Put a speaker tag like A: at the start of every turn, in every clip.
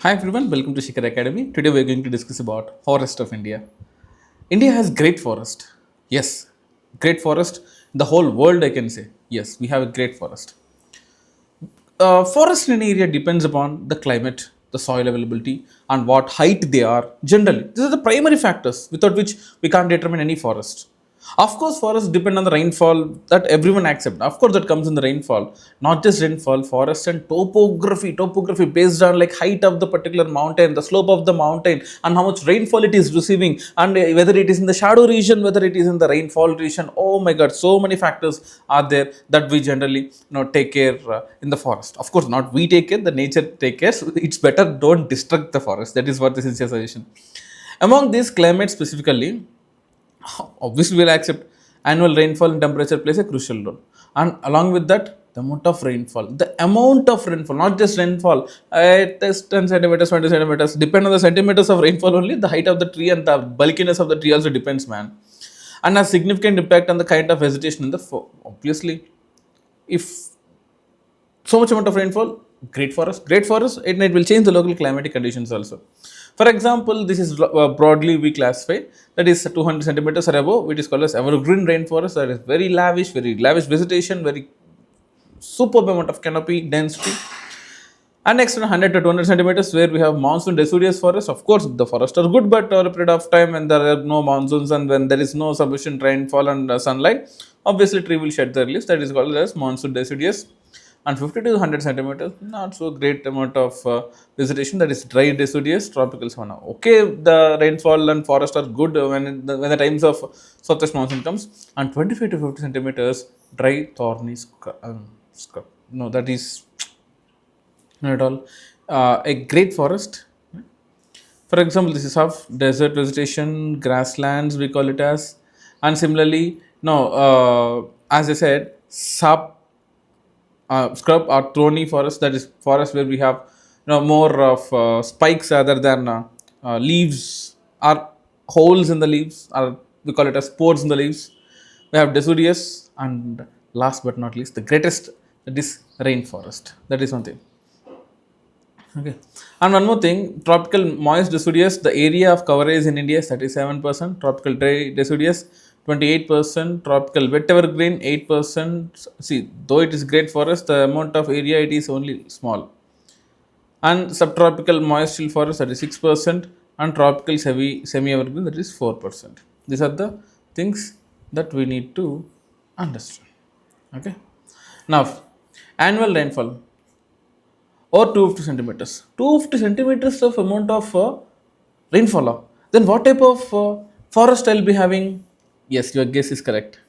A: Hi everyone, welcome to Shikhar Academy. Today we are going to discuss about forest of India. India has great forest. Yes, great forest. The whole world I can say. Yes, we have a great forest. Forest in an area depends upon the climate, the soil availability, and what height they are. Generally, these are the primary factors without which we can't determine any forest. Of course, forests depend on the rainfall that everyone accepts. Of course, that comes in the rainfall. Not just rainfall, forest and topography based on like height of the particular mountain, the slope of the mountain, and how much rainfall it is receiving, and whether it is in the shadow region, whether it is in the rainfall region. Oh my God, so many factors are there that we generally take care in the forest. Of course, not we take care, the nature take care. So it's better don't destruct the forest. That is what the sincere suggestion. Among these climates specifically, obviously we'll accept annual rainfall and temperature plays a crucial role, and along with that the amount of rainfall, not just rainfall. It is 10 centimeters, 20 centimeters, depend on the centimeters of rainfall only. The height of the tree and the bulkiness of the tree also depends, man, and has significant impact on the kind of vegetation in the obviously. If so much amount of rainfall, great forest, and it will change the local climatic conditions also. For example, this is broadly we classify, that is 200 centimeters or above, which is called as evergreen rainforest. That is very lavish vegetation, very superb amount of canopy density. And next, 100 to 200 centimeters, where we have monsoon deciduous forest. Of course, the forests are good, but over a period of time when there are no monsoons and when there is no sufficient rainfall and sunlight, obviously tree will shed their leaves. That is called as monsoon deciduous. And 50 to 100 centimeters, not so great amount of vegetation. That is dry deciduous tropical savanna. Okay, the rainfall and forest are good when the times of southwest monsoon comes. And 25 to 50 centimeters, dry thorny scrub. No, that is not at all. A great forest. For example, this is of desert vegetation, grasslands, we call it as. And similarly, no, as I said, scrub or thorny forest, that is forest where we have more of spikes rather than leaves or holes in the leaves, or we call it as pores in the leaves. We have deciduous, and last but not least, the greatest, that is rainforest. That is one thing. Okay. And one more thing, tropical moist deciduous, the area of coverage in India is 37%, tropical dry deciduous 28%, tropical wet evergreen 8%. See, though it is great forest, the amount of area it is only small. And subtropical moist hill forest, that is 6%, and tropical semi evergreen, that is 4%. These are the things that we need to understand. Okay. Now, annual rainfall or 250 centimeters. 250 centimeters of amount of rainfall. Then what type of forest I'll be having? Yes, your guess is correct.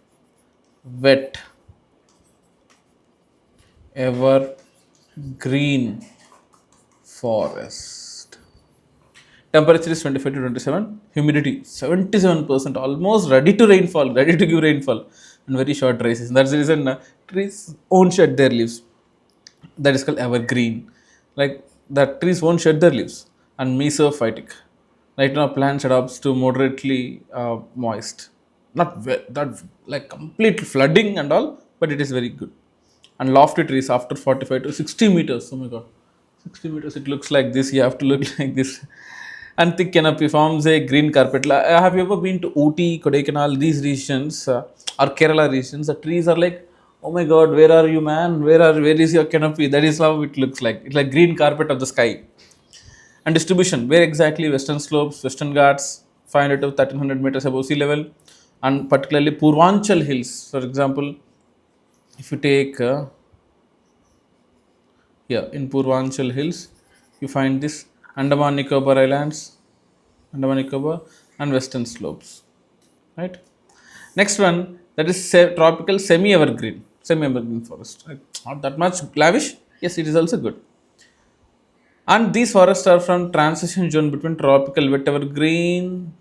A: Wet, ever green forest. Temperature is 25 to 27. Humidity 77%. Almost ready to rainfall, ready to give rainfall. And very short dry season. That's the reason trees won't shed their leaves. That is called evergreen. Like the trees won't shed their leaves. And mesophytic. Right now, plants adapts to moderately moist, not like complete flooding and all, but it is very good. And lofty trees after 45 to 60 meters. Oh my God, 60 meters! It looks like this. You have to look like this. And thick canopy forms a green carpet. Have you ever been to Ooty, Kodaikanal, these regions or Kerala regions? The trees are like, oh my God, where are you, man? Where is your canopy? That is how it looks like. It's like green carpet of the sky. And distribution, where exactly? Western slopes, Western Ghats, 500 to 1300 meters above sea level, and particularly Purvanchal hills. For example, if you take here in Purvanchal hills, you find this Andaman Nicobar Islands, Andaman Nicobar, and Western slopes. Right. Next one, that is tropical semi-evergreen forest. Right? Not that much lavish. Yes, it is also good. And these forests are from transition zone between tropical wet evergreen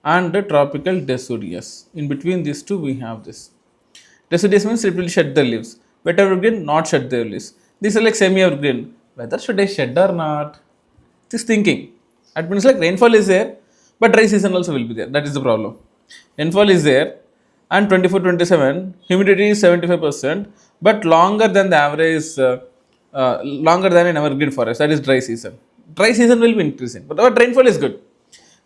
A: and the tropical deciduous. In between these two, we have this. Deciduous means it will shed the leaves. Wet evergreen, not shed their leaves. These are like semi-evergreen. Whether should I shed or not? This thinking. It means like rainfall is there, but dry season also will be there. That is the problem. Rainfall is there, and 24-27, humidity is 75%, but longer than the average, longer than an evergreen forest. That is dry season. dry season will be increasing, but our rainfall is good.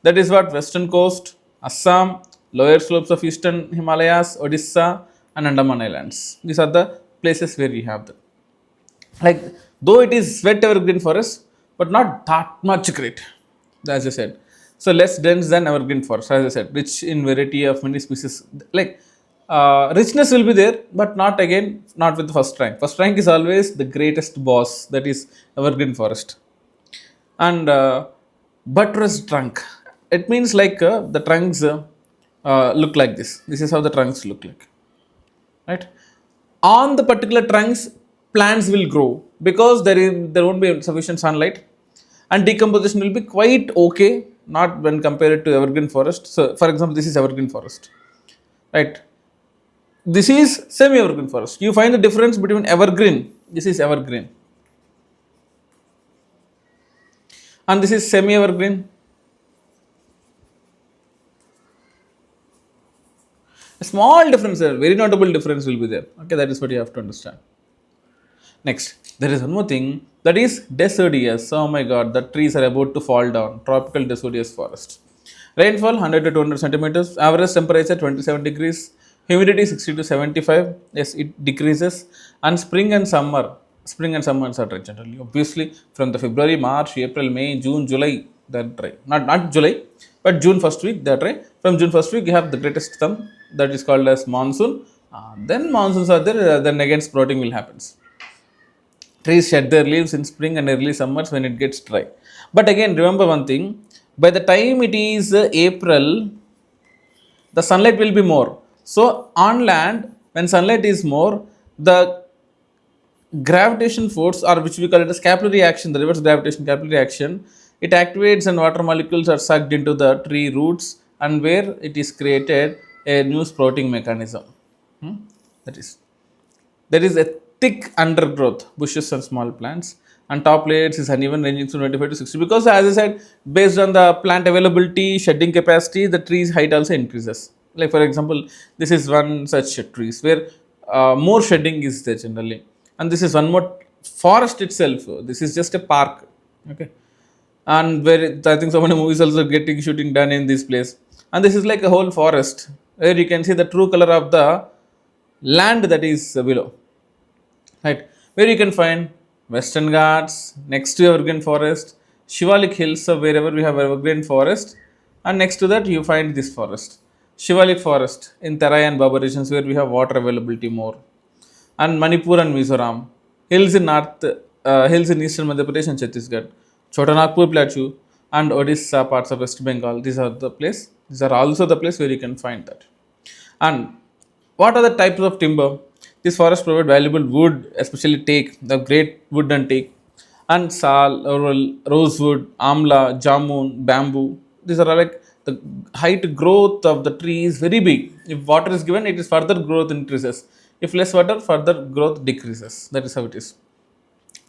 A: That is what western coast, Assam, lower slopes of eastern Himalayas, Odisha, and Andaman Islands. These are the places where we have them. Like, though it is wet evergreen forest, but not that much great, as I said. So less dense than evergreen forest, as I said, rich in variety of many species. Like, richness will be there, but not again, not with the first rank. First rank is always the greatest boss, that is evergreen forest. And buttress trunk, it means like the trunks look like this is how the trunks look like, right? On the particular trunks, plants will grow because there won't be sufficient sunlight, and decomposition will be quite okay, not when compared to evergreen forest. So for example, this is evergreen forest, right? This is semi evergreen forest. You find the difference between evergreen, this is evergreen, and this is semi evergreen. A small difference there, very notable difference will be there. Okay, that is what you have to understand. Next, there is one more thing, that is deciduous. Oh my god, the trees are about to fall down. Tropical deciduous forest. Rainfall 100 to 200 centimeters. Average temperature 27 degrees. Humidity 60 to 75. Yes, it decreases. And spring and summers are dry generally. Obviously, from the February, March, April, May, June, July, they're dry. Not July, but June first week they're dry. From June first week, you have the greatest thumb, that is called as monsoon. Then monsoons are there. Then again sprouting will happen. Trees shed their leaves in spring and early summers when it gets dry. But again, remember one thing, by the time it is April, the sunlight will be more. So, on land, when sunlight is more, the gravitation force, or which we call it as capillary action, the reverse gravitation capillary action, it activates and water molecules are sucked into the tree roots, and where it is created a new sprouting mechanism. That is. There is a thick undergrowth, bushes and small plants, and top layers is uneven, ranging from 25 to 60. Because, as I said, based on the plant availability, shedding capacity, the tree's height also increases. Like for example, this is one such trees where more shedding is there generally, and this is one more forest itself. This is just a park, okay, and where I think so many movies also getting shooting done in this place, and this is like a whole forest where you can see the true color of the land that is below, right? Where you can find Western Ghats, next to Evergreen Forest, Shivalik Hills, wherever we have Evergreen Forest, and next to that you find this forest, Shivalik Forest in Terai and Baba regions where we have water availability more, and Manipur and Mizoram, hills in eastern Madhya Pradesh and Chhattisgarh, Chotanagpur Plateau, and Odisha, parts of West Bengal. These are the place. These are also the place where you can find that. And what are the types of timber? These forests provide valuable wood, especially teak, the great wood and teak, and sal, laurel, rosewood, amla, jamun, bamboo. These are like the height growth of the tree is very big. If water is given, it is further growth increases. If less water, further growth decreases. That is how it is.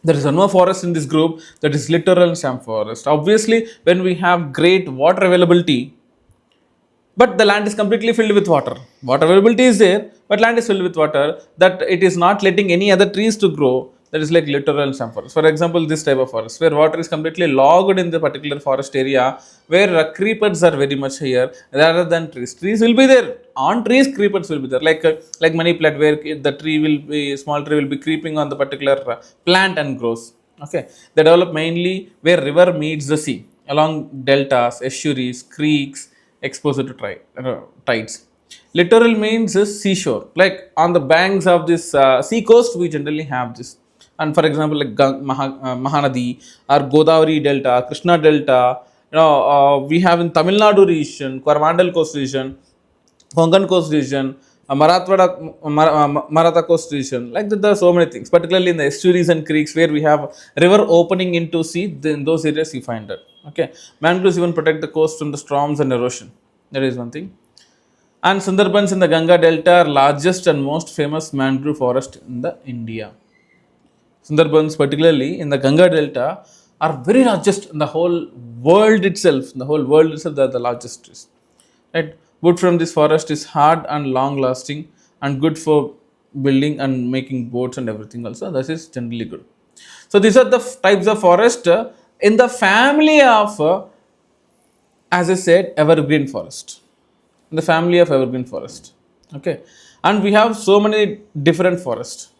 A: There is one more forest in this group, that is littoral swamp forest. Obviously, when we have great water availability, but the land is completely filled with water. Water availability is there, but land is filled with water, that it is not letting any other trees to grow. That is like littoral swamp forest. For example, this type of forest where water is completely logged in the particular forest area, where creepers are very much here rather than trees. Trees will be there. On trees, creepers will be there. Like money plant, where the tree will be, small tree will be creeping on the particular plant and grows. Okay, they develop mainly where river meets the sea, along deltas, estuaries, creeks, exposed to tides. Littoral means seashore. Like on the banks of this sea coast, we generally have this. And for example, like Mahanadi or Godavari Delta, Krishna Delta, we have in Tamil Nadu region, Coromandel Coast region, Konkan Coast region, Maratha Coast region. Like that, there are so many things, particularly in the estuaries and creeks where we have river opening into sea. In those areas, you find that. Okay, mangroves even protect the coast from the storms and erosion. That is one thing. And Sundarbans in the Ganga Delta are largest and most famous mangrove forest in the India. Sundarbans, particularly in the Ganga Delta, are very largest in the whole world itself. In the whole world itself, they are the largest trees. Right? Wood from this forest is hard and long lasting and good for building and making boats and everything also. This is generally good. So these are the types of forest in the family of, as I said, evergreen forest. In the family of evergreen forest. Okay. And we have so many different forests.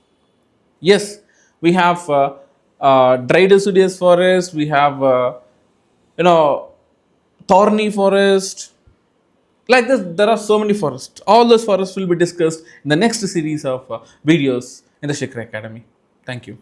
A: Yes, we have dry deciduous forest, we have, you know, thorny forest. Like this, there are so many forests. All those forests will be discussed in the next series of videos in the Shikhar Academy. Thank you.